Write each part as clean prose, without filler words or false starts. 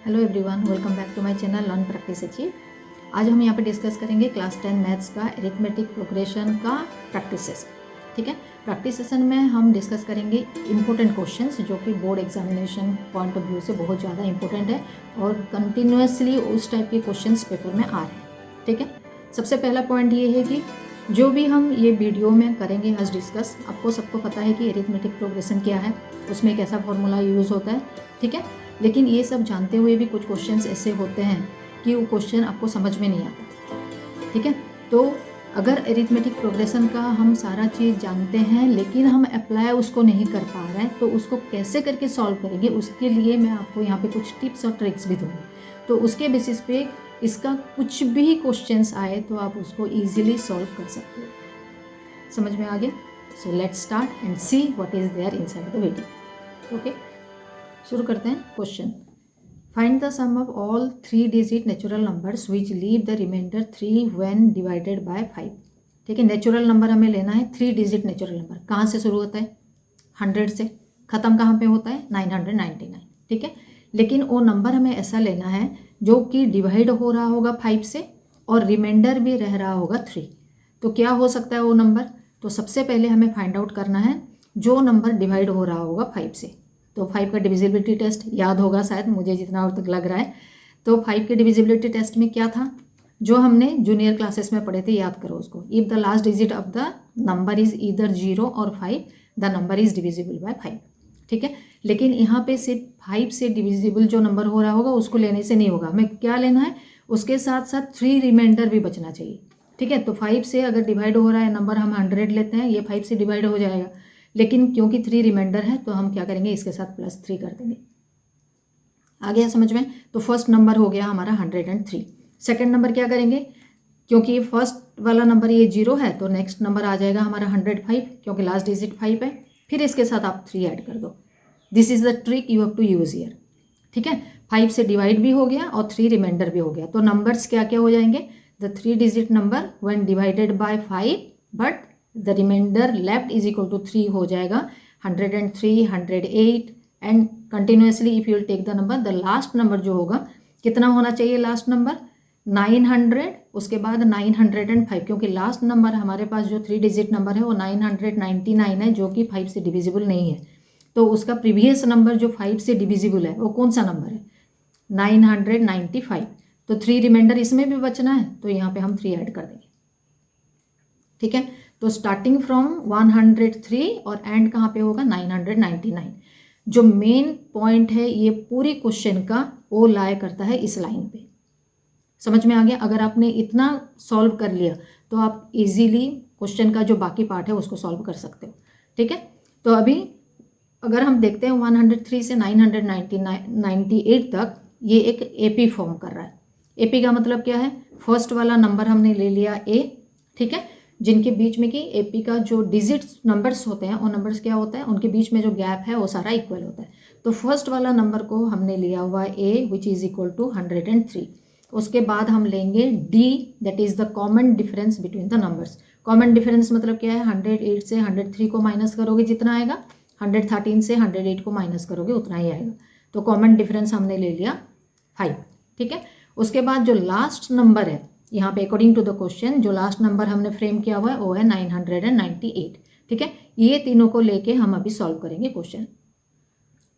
Hello everyone, welcome back to my channel learn practice achieve. आज हम यहाँ पे डिस्कस करेंगे क्लास 10 मैथ्स का अरिथमेटिक प्रोग्रेशन का प्रैक्टिस सेशन। ठीक है, प्रैक्टिस सेशन में हम डिस्कस करेंगे इंपॉर्टेंट क्वेश्चंस जो कि board examination point of view से बहुत ज़्यादा इंपॉर्टेंट है और कंटिन्यूसली उस टाइप के क्वेश्चंस पेपर में आ रहे हैं। ठीक है, सबसे पहला पॉइंट ये है कि जो भी हम ये वीडियो में करेंगे आज डिस्कस, आपको सबको पता है कि अरिथमेटिक प्रोग्रेशन क्या है, उसमें एक ऐसा फॉर्मूला यूज़ होता है। ठीक है, लेकिन ये सब जानते हुए भी कुछ क्वेश्चंस ऐसे होते हैं कि वो क्वेश्चन आपको समझ में नहीं आता। ठीक है, तो अगर अरिथमेटिक प्रोग्रेशन का हम सारा चीज़ जानते हैं लेकिन हम अप्लाई उसको नहीं कर पा रहे हैं, तो उसको कैसे करके सॉल्व करेंगे, उसके लिए मैं आपको यहाँ पे कुछ टिप्स और ट्रिक्स भी दूँगी। तो उसके बेसिस पे इसका कुछ भी क्वेश्चंस आए तो आप उसको ईजिली सॉल्व कर सकते हो। समझ में आ गया? So let's start and see what is there inside the video. Okay, शुरू करते हैं। Question, find the sum of all 3 digit natural numbers which leave the reminder 3 when divided by 5। ठीक है, नेचुरल नंबर हमें लेना है, 3 डिजिट नेचुरल नंबर। कहाँ से शुरू होता है? 100 से। ख़त्म कहाँ पे होता है? 999। ठीक है, लेकिन वो नंबर हमें ऐसा लेना है जो कि डिवाइड हो रहा होगा 5 से और रिमाइंडर भी रह रहा होगा 3। तो क्या हो सकता है वो नंबर? तो सबसे पहले हमें फाइंड आउट करना है जो नंबर डिवाइड हो रहा होगा 5 से। तो 5 का डिविजिबिलिटी टेस्ट याद होगा शायद, मुझे जितना और तक लग रहा है। तो 5 के डिविजिबिलिटी टेस्ट में क्या था जो हमने जूनियर क्लासेस में पढ़े थे, याद करो उसको। If the last digit of the number is either 0 और 5, the number is divisible by 5। ठीक है, लेकिन यहाँ पे सिर्फ 5 से डिविजिबल जो नंबर हो रहा होगा उसको लेने से नहीं होगा, हमें क्या लेना है, उसके साथ साथ 3 रिमाइंडर भी बचना चाहिए। ठीक है, तो 5 से अगर डिवाइड हो रहा है नंबर, हम 100 लेते हैं, ये 5 से डिवाइड हो जाएगा, लेकिन क्योंकि 3 रिमाइंडर है तो हम क्या करेंगे, इसके साथ +3 कर देंगे। आ गया समझ में? तो फर्स्ट नंबर हो गया हमारा 103। सेकंड नंबर क्या करेंगे, क्योंकि फर्स्ट वाला नंबर ये 0 है तो नेक्स्ट नंबर आ जाएगा हमारा 105, क्योंकि लास्ट डिजिट 5 है। फिर इसके साथ आप 3 ऐड कर दो। This is the trick you have to use here. ठीक है, 5 से डिवाइड भी हो गया और 3 रिमाइंडर भी हो गया। तो नंबर्स क्या क्या हो जाएंगे? The 3 digit number when divided by 5 but the reminder left is equal to 3 हो जाएगा 103, 108 and continuously if you will take the number, the last number जो होगा कितना होना चाहिए? लास्ट नंबर 900, उसके बाद 905, क्योंकि लास्ट नंबर हमारे पास जो 3 डिजिट नंबर है वो 999 है, जो कि 5 से डिविजिबल नहीं है। तो उसका प्रीवियस नंबर जो 5 से डिविजिबल है वो कौन सा नंबर है? 995। तो 3 रिमाइंडर इसमें भी बचना है, तो यहाँ पे हम 3 ऐड कर देंगे। ठीक है, तो स्टार्टिंग फ्रॉम 103 और एंड कहाँ पे होगा? 999। जो मेन पॉइंट है ये पूरी क्वेश्चन का, वो लाया करता है इस लाइन पे। समझ में आ गया? अगर आपने इतना सॉल्व कर लिया तो आप इजीली क्वेश्चन का जो बाकी पार्ट है उसको सॉल्व कर सकते हो। ठीक है, तो अभी अगर हम देखते हैं 103 से 998 तक ये एक एपी फॉर्म कर रहा है। एपी का मतलब क्या है? फर्स्ट वाला नंबर हमने ले लिया ए। ठीक है, जिनके बीच में कि एपी का जो डिजिट्स नंबर्स होते हैं वो नंबर्स क्या होता है, उनके बीच में जो गैप है वो सारा इक्वल होता है। तो फर्स्ट वाला नंबर को हमने लिया हुआ ए विच इज़ इक्वल टू 103। उसके बाद हम लेंगे D, that is the common difference between the numbers. Common difference मतलब क्या है? 108 से 103 को माइनस करोगे जितना आएगा, 113 से 108 को माइनस करोगे उतना ही आएगा। तो कॉमन डिफरेंस हमने ले लिया 5। ठीक है, उसके बाद जो लास्ट नंबर है यहाँ पे अकॉर्डिंग टू द क्वेश्चन जो लास्ट नंबर हमने फ्रेम किया हुआ है वो है 998। ठीक है, ये तीनों को लेके हम अभी सॉल्व करेंगे question.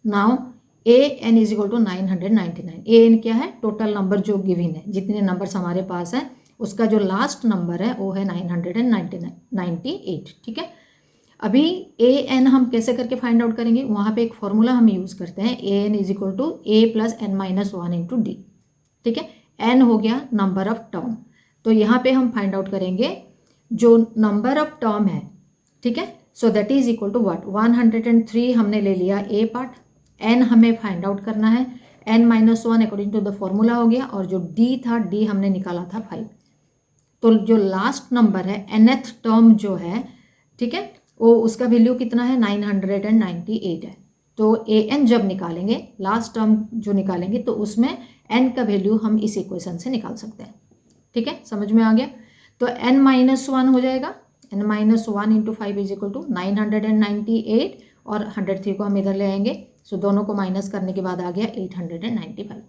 Now A N is equal to 999। A N क्या है? टोटल नंबर जो गिवन है, जितने नंबर्स हमारे पास है उसका जो लास्ट नंबर है वो है 998। ठीक है, अभी ए एन हम कैसे करके फाइंड आउट करेंगे? वहाँ पे एक फॉर्मूला हम यूज़ करते हैं, a N is equal to a plus n minus 1 into d. ठीक है, एन हो गया नंबर ऑफ टर्म, तो यहाँ पे हम फाइंड आउट करेंगे जो नंबर ऑफ टर्म है। ठीक है, so that is equal to what? 103 हमने ले लिया ए पार्ट, एन हमें फाइंड आउट करना है, N minus 1 according to the formula हो गया, और जो डी था, डी हमने निकाला था 5। तो जो लास्ट नंबर है nth टर्म जो है, ठीक है, वो उसका वैल्यू कितना है? 998 है। तो ए एन जब निकालेंगे, लास्ट टर्म जो निकालेंगे, तो उसमें एन का वैल्यू हम इस इक्वेशन से निकाल सकते हैं। ठीक है, समझ में आ गया? तो एन माइनस 1 हो जाएगा, N minus 1 into 5 is equal to 998 और 103 को हम इधर ले आएंगे। सो दोनों को माइनस करने के बाद आ गया 895।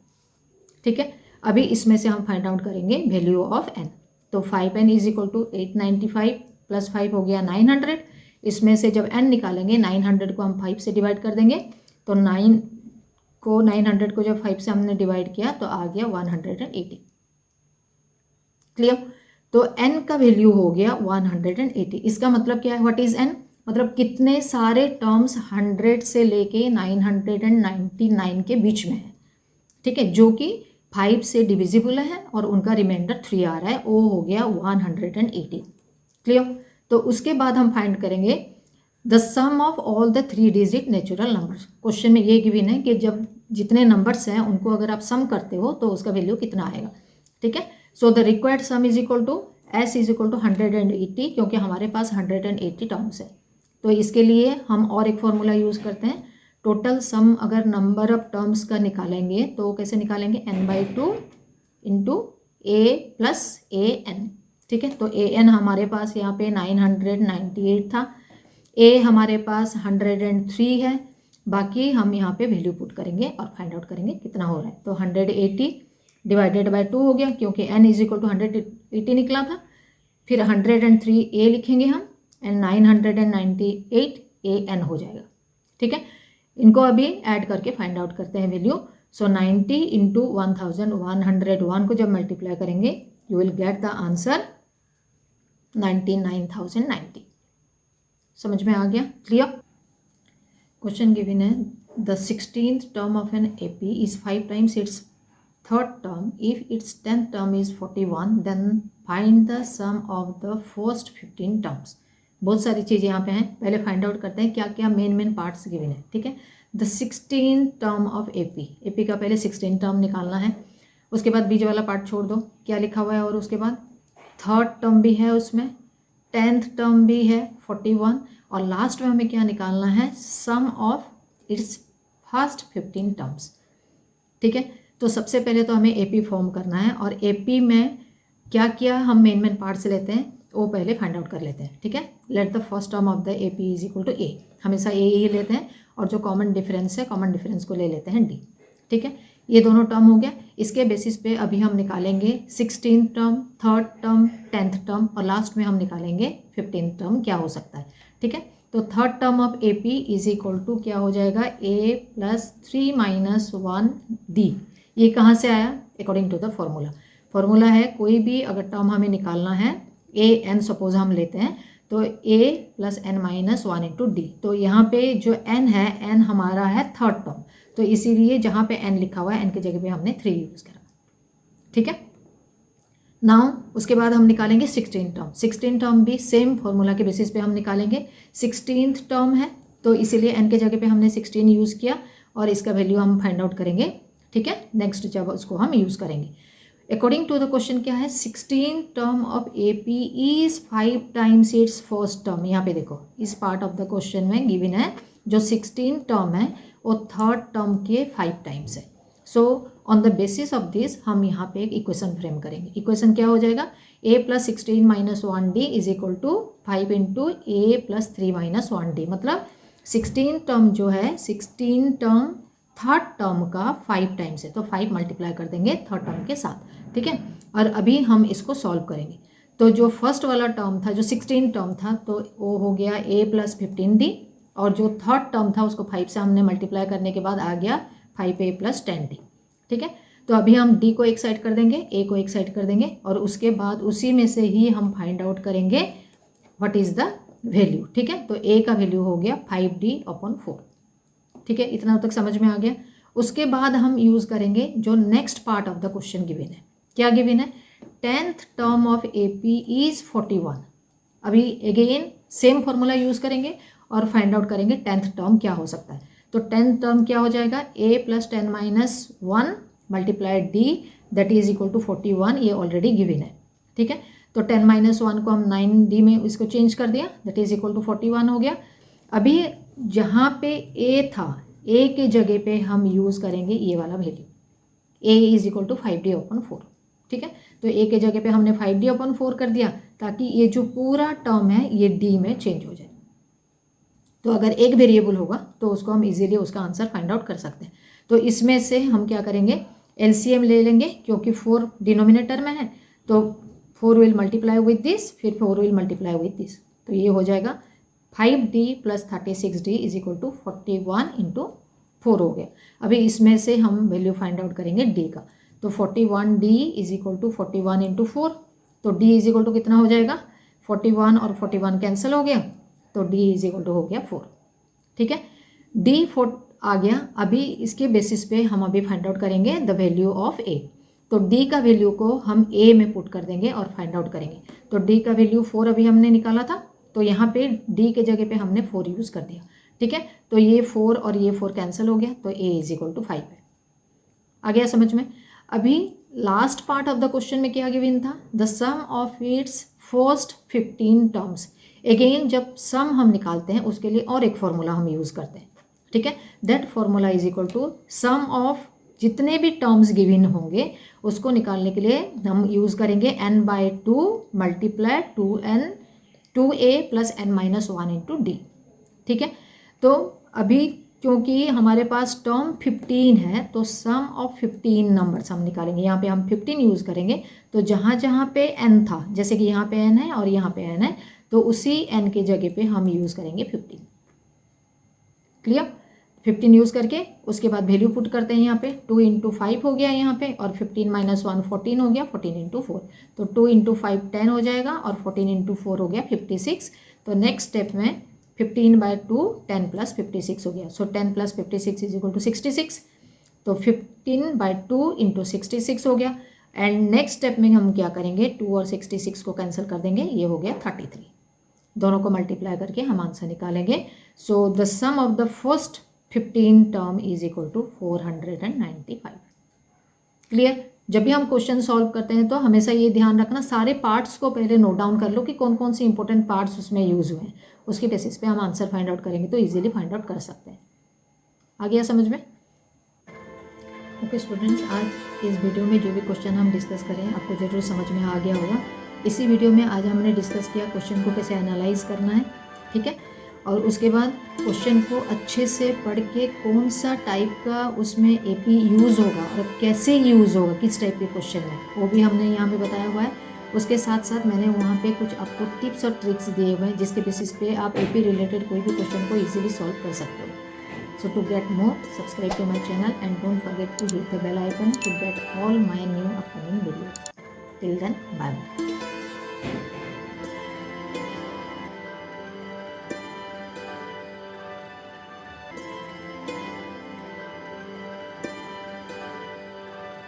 ठीक है। अभी इसमें से हम फाइंड आउट करेंगे वैल्यू ऑफ n। तो 5n is equal to 895 plus 5 हो गया 900। इसमें से जब n निकालेंगे 900 को हम 5 से डिवाइड कर देंगे, तो 900 को जब 5 से हमने डिवाइड किया तो आ गया 180। क्लियर। तो n का वैल्यू हो गया 180। इसका मतलब क्या है, व्हाट इज n, मतलब कितने सारे टर्म्स 100 से लेके 999 के बीच में है, ठीक है, जो कि 5 से डिविजिबल है और उनका रिमाइंडर 3 आ रहा है, वो हो गया 180। क्लियर। तो उसके बाद हम फाइंड करेंगे the sum of all the 3 digit natural numbers. Question में ये गिवन है कि जब जितने नंबर्स हैं उनको अगर आप सम करते हो तो उसका वैल्यू कितना आएगा, ठीक है। So the required sum is equal to s is equal to 180, क्योंकि हमारे पास 180 टर्म्स है। तो इसके लिए हम और एक फॉर्मूला यूज़ करते हैं, टोटल सम अगर नंबर ऑफ टर्म्स का निकालेंगे तो कैसे निकालेंगे, n/2 into a plus an, ठीक है। तो an हमारे पास यहाँ पे 998 था, a हमारे पास 103 है, बाकी हम यहाँ पे वैल्यू पुट करेंगे और फाइंड आउट करेंगे कितना हो रहा है। तो 180 डिवाइडेड बाय 2 हो गया, क्योंकि n इज इक्वल टू 180 निकला था। फिर 103 a लिखेंगे हम एंड 998 an हो जाएगा, ठीक है। इनको अभी ऐड करके फाइंड आउट करते हैं वैल्यू। सो 90 इंटू 1101 को जब मल्टीप्लाई करेंगे you will get the answer 99,090। समझ में आ गया, क्लियर। क्वेश्चन गिवन है the 16th term of an AP is 5 times its third term, if its 10th term is 41, then find the sum of the first 15 terms. बहुत सारी चीज़ें यहाँ पे हैं, पहले फाइंड आउट करते हैं क्या क्या मेन पार्ट्स गिवन है, ठीक है। The 16th term of AP का पहले 16 टर्म निकालना है, उसके बाद बीच वाला पार्ट छोड़ दो, क्या लिखा हुआ है, और उसके बाद थर्ड टर्म भी है उसमें, 10th टर्म भी है 41, और लास्ट में हमें क्या निकालना है, सम ऑफ इट्स फर्स्ट 15 टर्म्स, ठीक है। तो सबसे पहले तो हमें AP फॉर्म करना है, और AP में क्या क्या हम मेन पार्ट्स लेते हैं वो पहले फाइंड आउट कर लेते हैं, ठीक है। Let the first term of the AP is equal to A, हमेशा A ही लेते हैं, और जो कॉमन डिफरेंस है कॉमन डिफरेंस को ले लेते हैं D, ठीक है। ये दोनों टर्म हो गया। इसके बेसिस पे अभी हम निकालेंगे 16th term, third term, 10th term, और लास्ट में हम निकालेंगे 15th टर्म क्या हो सकता है, ठीक है। तो third term of AP is equal to क्या हो जाएगा, A प्लस 3 माइनस 1D। ये कहाँ से आया, अकॉर्डिंग टू द फॉर्मूला है कोई भी अगर टर्म हमें निकालना है, an सपोज हम लेते हैं, तो a plus n minus 1 into D. तो यहाँ पे जो n है, n हमारा है थर्ड टर्म, तो इसीलिए जहाँ पे n लिखा हुआ है n की जगह पे हमने 3 यूज़ करा, ठीक है। नाउ उसके बाद हम निकालेंगे 16 टर्म भी सेम फॉर्मूला के बेसिस पे हम निकालेंगे। 16th टर्म है तो इसीलिए n के जगह पे हमने 16 यूज़ किया, और इसका वैल्यू हम फाइंड आउट करेंगे, ठीक है, नेक्स्ट जब उसको हम यूज़ करेंगे। अकॉर्डिंग टू द क्वेश्चन क्या है, 16th term of AP is 5 times it's first term. यहाँ पे देखो इस पार्ट ऑफ द क्वेश्चन में गिवन है जो 16th टर्म है वो थर्ड टर्म के 5 टाइम्स है। So on the basis of this हम यहाँ पे एक इक्वेशन फ्रेम करेंगे। इक्वेशन क्या हो जाएगा, a plus 16 minus 1d is equal to 5 into a plus 3 minus 1d। मतलब 16 टर्म जो है, 16 टर्म थर्ड टर्म का 5 टाइम्स है, तो 5 मल्टीप्लाई कर देंगे थर्ड टर्म के साथ, ठीक है। और अभी हम इसको सॉल्व करेंगे। तो जो फर्स्ट वाला टर्म था, जो 16 टर्म था, तो वो हो गया a प्लस 15d, और जो थर्ड टर्म था उसको 5 से हमने मल्टीप्लाई करने के बाद आ गया 5a प्लस 10d, ठीक है। तो अभी हम d को एक साइड कर देंगे, a को एक साइड कर देंगे, और उसके बाद उसी में से ही हम फाइंड आउट करेंगे व्हाट इज़ द वैल्यू, ठीक है। तो a का वैल्यू हो गया 5d/4, ठीक है। इतना तक समझ में आ गया। उसके बाद हम यूज़ करेंगे जो next part of the question given है। क्या गिवन है, 10th term of AP is 41। अभी अगेन सेम फॉर्मूला यूज़ करेंगे और फाइंड आउट करेंगे 10th टर्म क्या हो सकता है। तो 10th टर्म क्या हो जाएगा, a plus 10 minus 1 multiply d that is equal to 41। ये ऑलरेडी गिवन है, ठीक है। तो 10 माइनस 1 को हम 9d में इसको चेंज कर दिया, दैट इज इक्वल टू 41 हो गया। अभी जहाँ पे a था, a के जगह पे हम यूज़ करेंगे ये वाला value, a is equal to 5d/4, ठीक है। तो a के जगह पे हमने 5d/4 कर दिया ताकि ये जो पूरा टर्म है ये d में चेंज हो जाए। तो अगर एक वेरिएबल होगा तो उसको हम इजीली उसका आंसर फाइंड आउट कर सकते हैं। तो इसमें से हम क्या करेंगे, एलसीएम ले लेंगे क्योंकि 4 डिनोमिनेटर में है, तो 4 विल मल्टीप्लाई विद दिस, फिर 4 विल मल्टीप्लाई विद दिस, तो ये हो जाएगा 5d + 36d = 41 × 4 हो गया। अभी इसमें से हम वैल्यू फाइंड आउट करेंगे d का, तो 41d = 41 × 4, तो d = कितना हो जाएगा, 41 और 41 कैंसिल हो गया, तो d = हो गया 4। ठीक है, d 4 आ गया। अभी इसके बेसिस पे हम अभी फाइंड आउट करेंगे द वैल्यू ऑफ a, तो d का वैल्यू को हम a में पुट कर देंगे और फाइंड आउट करेंगे। तो d का वैल्यू 4 अभी हमने निकाला था, तो यहाँ पे d के जगह पे हमने 4 यूज़ कर दिया। ठीक है, तो ये 4 और ये 4 कैंसिल हो गया, तो a = 5 है। आ गया समझ में। अभी last part of the question में क्या गिवन था, the sum of its first 15 terms. Again जब सम हम निकालते हैं उसके लिए और एक फॉर्मूला हम यूज़ करते हैं। ठीक है, दैट फॉर्मूला = सम ऑफ जितने भी टर्म्स गिवन होंगे उसको निकालने के लिए हम यूज़ करेंगे n/2 × 2a + n - 1 × d। ठीक है, तो अभी क्योंकि हमारे पास टर्म 15 है तो सम ऑफ 15 नंबर्स हम निकालेंगे। यहाँ पे हम 15 यूज़ करेंगे, तो जहाँ जहाँ पे n था, जैसे कि यहाँ पे n है और यहाँ पे n है, तो उसी n के जगह पे हम यूज़ करेंगे 15। क्लियर, 15 यूज़ करके उसके बाद वैल्यू पुट करते हैं। यहाँ पे 2 × 5 हो गया यहाँ पे, और 15 - 1 14 हो गया, 14 × 4, तो 2 × 5 10 हो जाएगा, और 14 × 4 हो गया 56। तो नेक्स्ट स्टेप में 15/2 10 + 56 हो गया, सो 10 + 56 = 66, तो 15/2 × 66 हो गया। एंड नेक्स्ट स्टेप में हम क्या करेंगे, 2 और 66 को कैंसिल कर देंगे, ये हो गया 33। दोनों को मल्टीप्लाई करके हम आंसर निकालेंगे। So the sum of the first 15 term = 495। Clear. जब भी हम क्वेश्चन सॉल्व करते हैं तो हमेशा ये ध्यान रखना, सारे पार्ट्स को पहले नोट डाउन कर लो कि कौन कौन से इंपॉर्टेंट पार्ट्स उसमें यूज़ हुए हैं, उसके बेसिस पे हम आंसर फाइंड आउट करेंगे, तो इजीली फाइंड आउट कर सकते हैं। आ गया समझ में। ओके स्टूडेंट्स, आज इस वीडियो में जो भी क्वेश्चन हम डिस्कस करें आपको ज़रूर समझ में आ गया होगा। इसी वीडियो में आज हमने डिस्कस किया क्वेश्चन को कैसे एनालाइज करना है। ठीक है, और उसके बाद क्वेश्चन को अच्छे से पढ़ के कौन सा टाइप का उसमें एपी यूज़ होगा और कैसे यूज़ होगा, किस टाइप के क्वेश्चन में, वो भी हमने यहाँ पे बताया हुआ है। उसके साथ साथ मैंने वहाँ पे कुछ आपको टिप्स और ट्रिक्स दिए हुए हैं जिसके बेसिस पे आप एपी रिलेटेड कोई भी क्वेश्चन को इजीली सॉल्व कर सकते हो। So to get more, subscribe to my channel and don't forget to hit the bell icon to get all my new upcoming videos. Till then, bye bye.